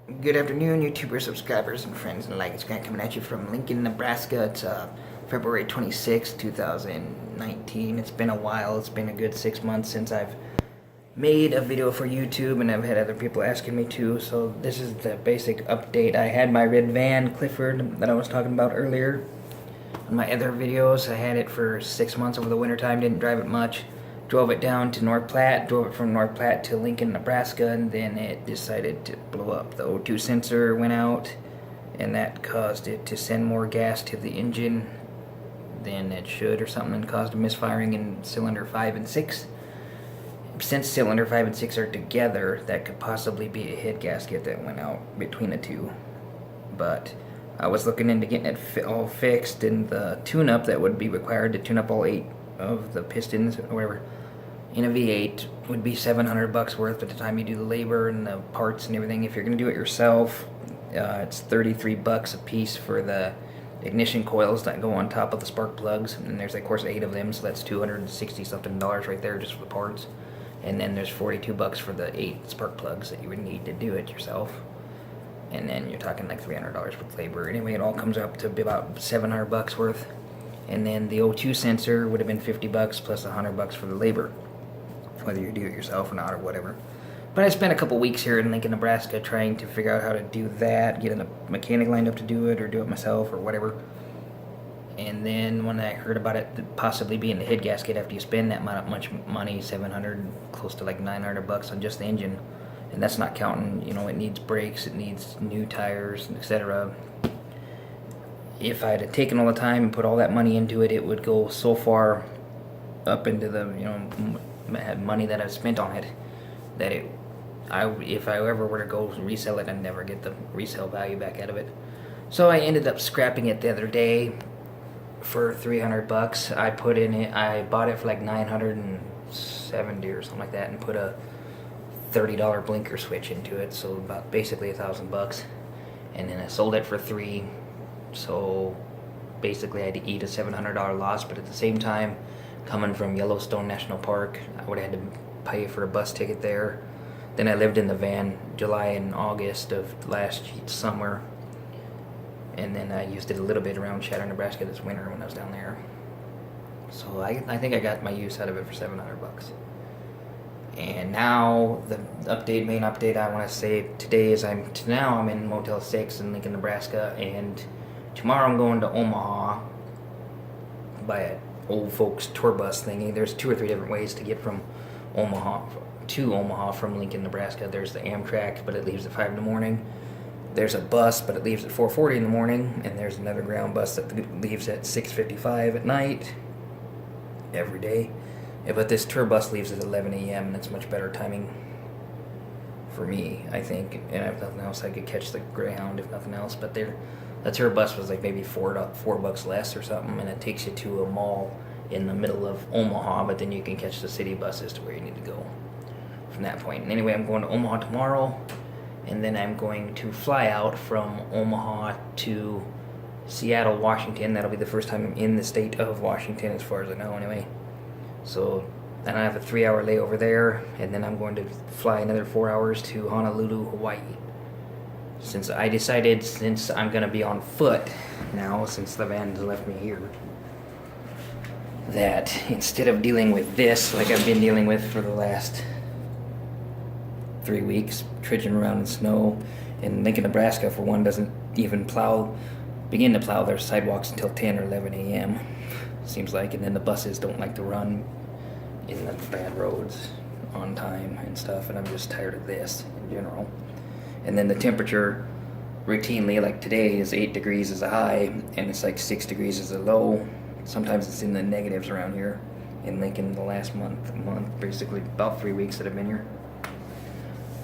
Good afternoon, YouTuber subscribers and friends and like. It's Grant coming at you from Lincoln, Nebraska. It's February 26, 2019. It's been a while. It's been a good 6 months since I've made a video for YouTube, and I've had other people asking me to. So this is the basic update. I had my red van, Clifford, that I was talking about earlier. On my other videos, I had it for 6 months over the winter time. Didn't drive it much. Drove it down to North Platte, drove it from North Platte to Lincoln, Nebraska, and then it decided to blow up. The O2 sensor went out, and that caused it to send more gas to the engine than it should or something, and caused a misfiring in cylinder 5 and 6. Since cylinder 5 and 6 are together, that could possibly be a head gasket that went out between the two. But I was looking into getting it all fixed, and the tune-up that would be required to tune up all 8 of the pistons or whatever in a V8 would be $700 worth by the time you do the labor and the parts and everything. If you're going to do it yourself, it's $33 a piece for the ignition coils that go on top of the spark plugs, and there's of course 8 of them, so that's $260 something right there just for the parts. And then there's $42 for the 8 spark plugs that you would need to do it yourself. And then you're talking like $300 with labor. Anyway, it all comes up to be about $700 worth. And then the O2 sensor would have been $50 plus $100 for the labor, whether you do it yourself or not or whatever. But I spent a couple weeks here in Lincoln, Nebraska trying to figure out how to do that, get a mechanic lined up to do it or do it myself or whatever. And then when I heard about it possibly being the head gasket after you spend that much money, 700, close to like $900 on just the engine, and that's not counting, it needs brakes, it needs new tires, etc. If I had taken all the time and put all that money into it, it would go so far up into the, money that I've spent on it, that if I ever were to go resell it, I'd never get the resale value back out of it. So I ended up scrapping it the other day for $300. I bought it for like $970 or something like that, and put a $30 blinker switch into it, so about basically $1,000. And then I sold it for $3. So basically I had to eat a $700 loss, but at the same time, coming from Yellowstone National Park, I would have had to pay for a bus ticket there. Then I lived in the van July and August of last summer, and then I used it a little bit around Shatter, Nebraska this winter when I was down there. So I think I got my use out of it for $700. And now the main update I want to say today is I'm in Motel 6 in Lincoln, Nebraska, and tomorrow I'm going to Omaha by an old folks tour bus thingy. There's 2 or 3 different ways to get from Omaha to Omaha from Lincoln, Nebraska. There's the Amtrak, but it leaves at 5 in the morning. There's a bus, but it leaves at 4:40 in the morning, and there's another ground bus that leaves at 6:55 at night every day. But this tour bus leaves at 11 a.m. and it's much better timing for me, I think. And if nothing else, I could catch the Greyhound if nothing else. But the tour bus was like maybe $4 less or something, and it takes you to a mall in the middle of Omaha. But then you can catch the city buses to where you need to go from that point. And anyway, I'm going to Omaha tomorrow, and then I'm going to fly out from Omaha to Seattle, Washington. That'll be the first time I'm in the state of Washington, as far as I know, anyway. So then I have a 3-hour layover there, and then I'm going to fly another 4 hours to Honolulu, Hawaii. Since I'm going to be on foot now, since the van has left me here, that instead of dealing with this like I've been dealing with for the last 3 weeks, trudging around in snow, and Lincoln, Nebraska, for one, doesn't even begin to plow their sidewalks until 10 or 11 a.m. seems like, and then the buses don't like to run in the bad roads on time and stuff, and I'm just tired of this in general. And then the temperature routinely, like today, is 8 degrees as a high, and it's like 6 degrees as a low. Sometimes it's in the negatives around here in Lincoln the last month, basically about 3 weeks that I've been here.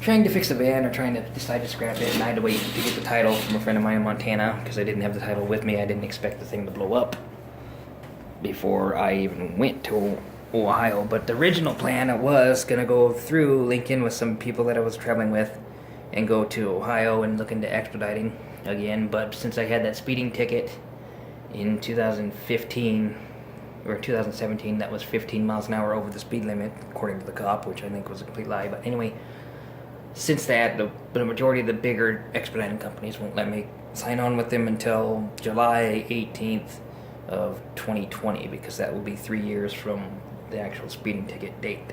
Trying to fix the van, or trying to decide to scrap it, and I had to wait to get the title from a friend of mine in Montana, because I didn't have the title with me. I didn't expect the thing to blow up before I even went to Ohio. But the original plan, I was going to go through Lincoln with some people that I was traveling with and go to Ohio and look into expediting again. But since I had that speeding ticket in 2015 or 2017, that was 15 miles an hour over the speed limit, according to the cop, which I think was a complete lie. But anyway, since that, the majority of the bigger expediting companies won't let me sign on with them until July 18th of 2020, because that will be 3 years from the actual speeding ticket date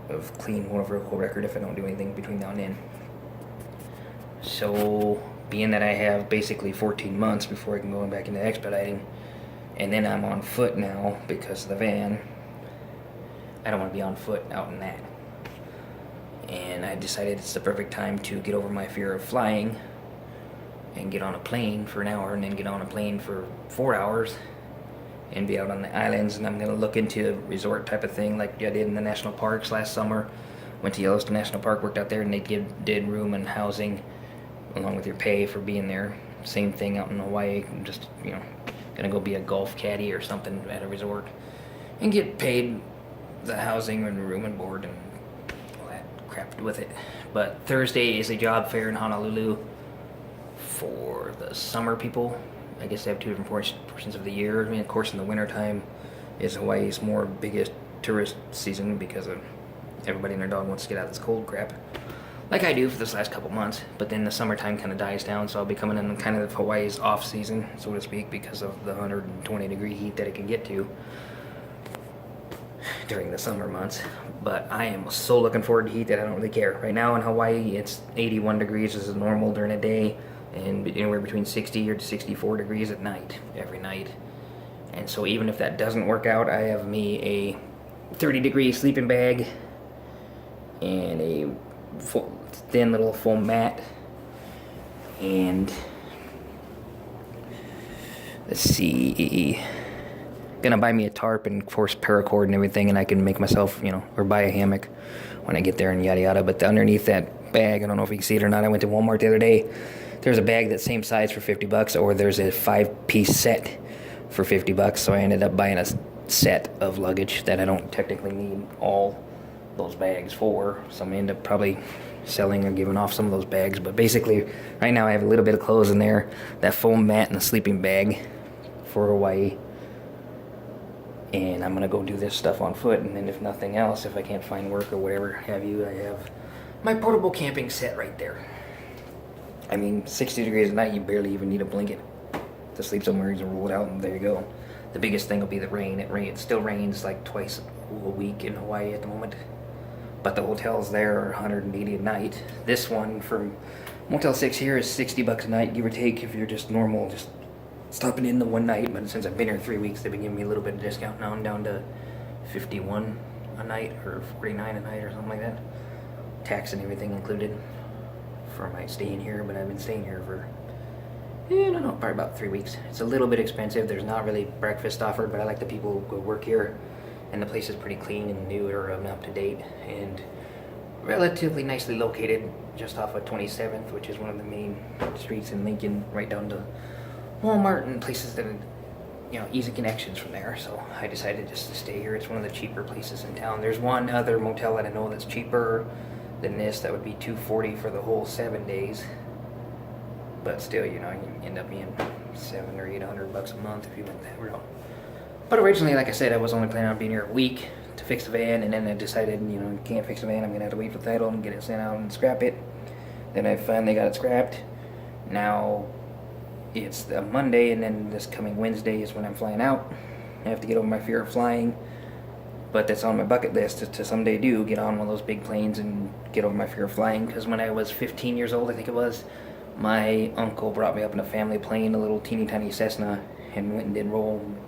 of clean motor vehicle record if I don't do anything between now and then. So, being that I have basically 14 months before I can go back into expediting, and then I'm on foot now because of the van, I don't want to be on foot out in that. And I decided it's the perfect time to get over my fear of flying and get on a plane for an hour and then get on a plane for 4 hours and be out on the islands. And I'm going to look into a resort type of thing like I did in the national parks last summer. Went to Yellowstone National Park, worked out there, and they did room and housing along with your pay for being there. Same thing out in Hawaii. I'm just, gonna go be a golf caddy or something at a resort and get paid the housing and room and board and all that crap with it. But Thursday is a job fair in Honolulu for the summer people. I guess they have two different portions of the year. I mean, of course, in the wintertime is Hawaii's more biggest tourist season because of everybody and their dog wants to get out of this cold crap, like I do for this last couple months. But then the summertime kind of dies down, so I'll be coming in kind of Hawaii's off season, so to speak, because of the 120-degree heat that it can get to during the summer months. But I am so looking forward to heat that I don't really care. Right now in Hawaii, it's 81 degrees is normal during the day, and anywhere between 60 or 64 degrees at night, every night. And so even if that doesn't work out, I have me a 30-degree sleeping bag and a thin little foam mat, and let's see, gonna buy me a tarp and of course paracord and everything, and I can make myself, or buy a hammock when I get there and yada yada. But underneath that bag, I don't know if you can see it or not, I went to Walmart the other day. There's a bag that's same size for $50, or there's a 5-piece set for $50. So I ended up buying a set of luggage that I don't technically need all those bags for. So I'm gonna end up probably selling or giving off some of those bags. But basically, right now I have a little bit of clothes in there, that foam mat and the sleeping bag for Hawaii. And I'm gonna go do this stuff on foot, and then if nothing else, if I can't find work or whatever have you, I have my portable camping set right there. I mean, 60 degrees at night, you barely even need a blanket to sleep somewhere. You just roll it out and there you go. The biggest thing will be the rain. It still rains like twice a week in Hawaii at the moment. But the hotels there are 180 a night. This one from Motel 6 here is $60 a night, give or take, if you're just normal, just stopping in the one night. But since I've been here 3 weeks, they've been giving me a little bit of discount now. I'm down to 51 a night or 49 a night or something like that. Tax and everything included for my staying here. But I've been staying here for, I don't know, probably about 3 weeks. It's a little bit expensive. There's not really breakfast offered, but I like the people who work here. And the place is pretty clean and new or up to date and relatively nicely located just off of 27th, which is one of the main streets in Lincoln, right down to Walmart and places that are, easy connections from there. So I decided just to stay here. It's one of the cheaper places in town. There's one other motel that I know that's cheaper than this. That would be $240 for the whole 7 days. But still, you end up being $700 or $800 a month if you went that route. But originally, like I said, I was only planning on being here a week to fix the van, and then I decided, you can't fix the van, I'm going to have to wait for the title and get it sent out and scrap it. Then I finally got it scrapped. Now, it's a Monday, and then this coming Wednesday is when I'm flying out. I have to get over my fear of flying, but that's on my bucket list to someday get on one of those big planes and get over my fear of flying, because when I was 15 years old, I think it was, my uncle brought me up in a family plane, a little teeny tiny Cessna, and went and did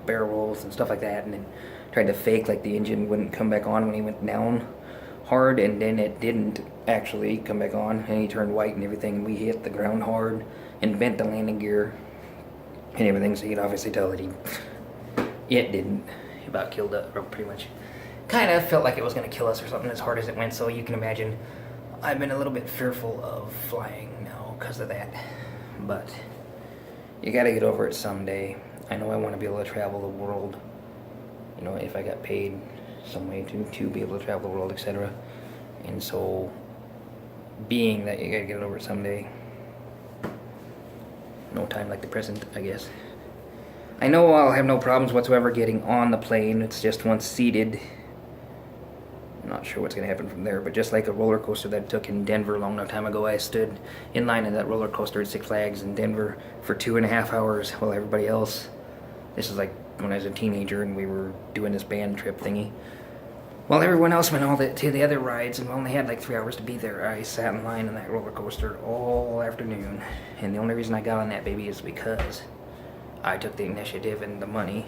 barrel rolls and stuff like that, and then tried to fake like the engine wouldn't come back on when he went down hard, and then it didn't actually come back on, and he turned white and everything, and we hit the ground hard and bent the landing gear and everything, so you could obviously tell that it didn't. He about killed us, or pretty much kind of felt like it was going to kill us or something as hard as it went. So you can imagine I've been a little bit fearful of flying now because of that, but you got to get over it someday. I know I want to be able to travel the world, if I got paid some way to be able to travel the world, etc. And so, being that you got to get over it someday, no time like the present, I guess. I know I'll have no problems whatsoever getting on the plane. It's just once seated, not sure what's going to happen from there. But just like a roller coaster that I took in Denver a long time ago, I stood in line at that roller coaster at Six Flags in Denver for 2.5 hours while everybody else, this is like when I was a teenager and we were doing this band trip thingy, while everyone else went to the other rides and only had like 3 hours to be there, I sat in line on that roller coaster all afternoon. And the only reason I got on that baby is because I took the initiative and the money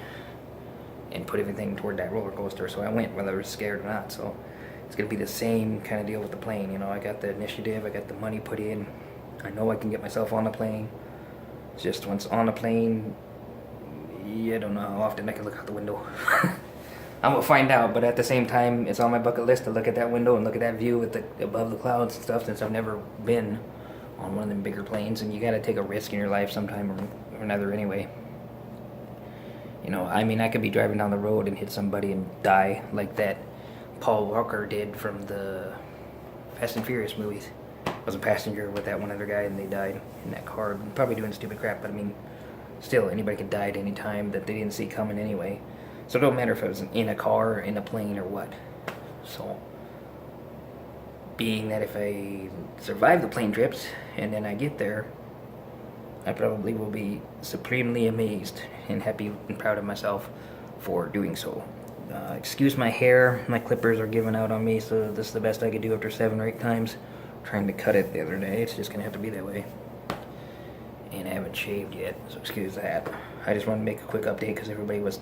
and put everything toward that roller coaster. So I went whether I was scared or not. So it's going to be the same kind of deal with the plane. You know, I got the initiative, I got the money put in. I know I can get myself on the plane. It's just once on the plane, I don't know how often I can look out the window. I will find out, but at the same time, it's on my bucket list to look at that window and look at that view with above the clouds and stuff, since I've never been on one of them bigger planes, and you got to take a risk in your life sometime or another anyway. You know, I mean, I could be driving down the road and hit somebody and die like that Paul Walker did from the Fast and Furious movies. I was a passenger with that one other guy, and they died in that car, probably doing stupid crap, but I mean, still, anybody could die at any time that they didn't see coming anyway. So it don't matter if it was in a car, in a plane, or what. So, being that if I survive the plane trips, and then I get there, I probably will be supremely amazed and happy and proud of myself for doing so. Excuse my hair, my clippers are giving out on me, so this is the best I could do after 7 or 8 times. Trying to cut it the other day, it's just gonna have to be that way. And I haven't shaved yet, so excuse that. I just wanted to make a quick update because everybody was,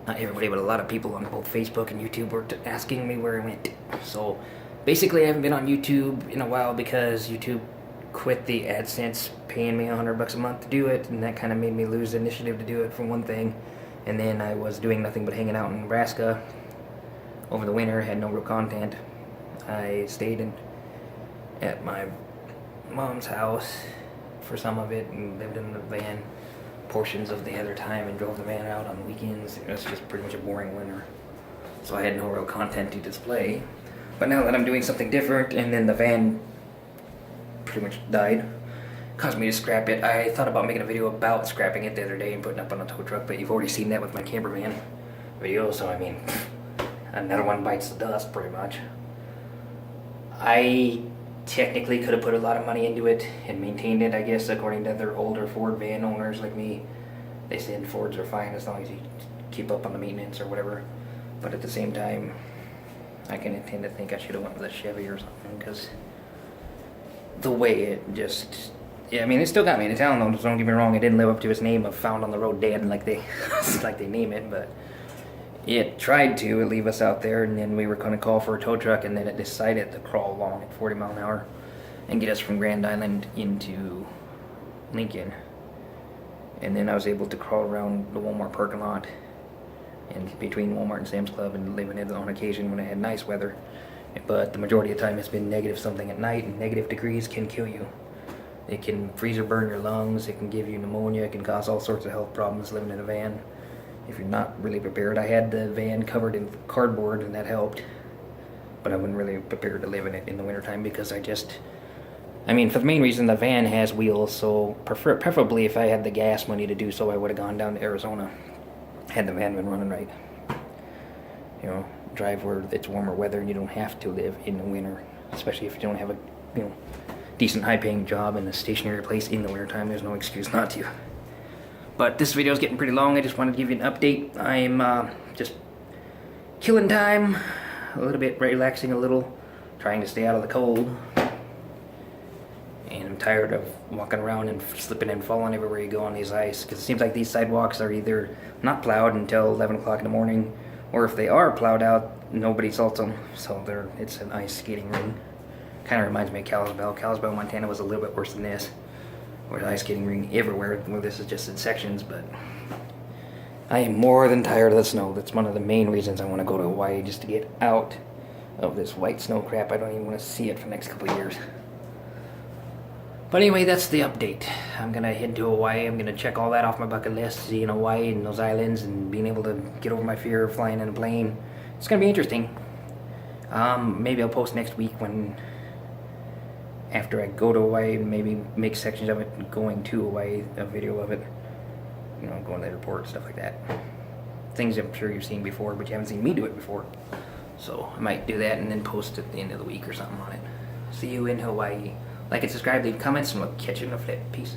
not everybody, but a lot of people on both Facebook and YouTube were asking me where I went. So basically I haven't been on YouTube in a while because YouTube quit the AdSense paying me $100 a month to do it, and that kind of made me lose the initiative to do it for one thing. And then I was doing nothing but hanging out in Nebraska over the winter, had no real content. I stayed at my mom's house for some of it and lived in the van portions of the other time and drove the van out on weekends. It was just pretty much a boring winter, so I had no real content to display. But now that I'm doing something different, and then the van pretty much died, caused me to scrap it. I thought about making a video about scrapping it the other day and putting it up on a tow truck, but you've already seen that with my campervan video, so I mean, another one bites the dust pretty much. I technically could have put a lot of money into it and maintained it, I guess, according to other older Ford van owners like me. They said Fords are fine as long as you keep up on the maintenance or whatever. But at the same time, I can tend to think I should have went with a Chevy or something, because the way it just, yeah, I mean, it still got me in town, though, don't get me wrong. It didn't live up to its name of found on the road dead like they like they name it, but it tried to leave us out there, and then we were going to call for a tow truck, and then it decided to crawl along at 40 miles an hour and get us from Grand Island into Lincoln. And then I was able to crawl around the Walmart parking lot and between Walmart and Sam's Club and live in it on occasion when I had nice weather. But the majority of the time it's been negative something at night, and negative degrees can kill you. It can freeze or burn your lungs, it can give you pneumonia, it can cause all sorts of health problems living in a van if you're not really prepared. I had the van covered in cardboard, and that helped, but I wasn't really prepared to live in it in the wintertime because I mean, for the main reason, the van has wheels, so preferably if I had the gas money to do so, I would have gone down to Arizona had the van been running right. You know, drive where it's warmer weather and you don't have to live in the winter, especially if you don't have a, you know, decent high-paying job in a stationary place in the wintertime. There's no excuse not to. But this video is getting pretty long. I just wanted to give you an update. I'm just killing time, a little bit, relaxing a little, trying to stay out of the cold. And I'm tired of walking around and slipping and falling everywhere you go on these ice, because it seems like these sidewalks are either not plowed until 11 o'clock in the morning, or if they are plowed out, nobody salts them, so it's an ice skating ring. Kind of reminds me of Kalispell. Kalispell, Montana was a little bit worse than this, where the ice skating ring everywhere, where this is just in sections. But I am more than tired of the snow. That's one of the main reasons I want to go to Hawaii, just to get out of this white snow crap. I don't even want to see it for the next couple of years. But anyway, that's the update. I'm going to head to Hawaii. I'm going to check all that off my bucket list, seeing Hawaii and those islands and being able to get over my fear of flying in a plane. It's going to be interesting. Maybe I'll post next week after I go to Hawaii, maybe make sections of it going to Hawaii, a video of it. You know, going to the airport, stuff like that. Things I'm sure you've seen before, but you haven't seen me do it before. So I might do that and then post at the end of the week or something on it. See you in Hawaii. Like and subscribe, leave comments, and we'll catch you in a flip. Peace.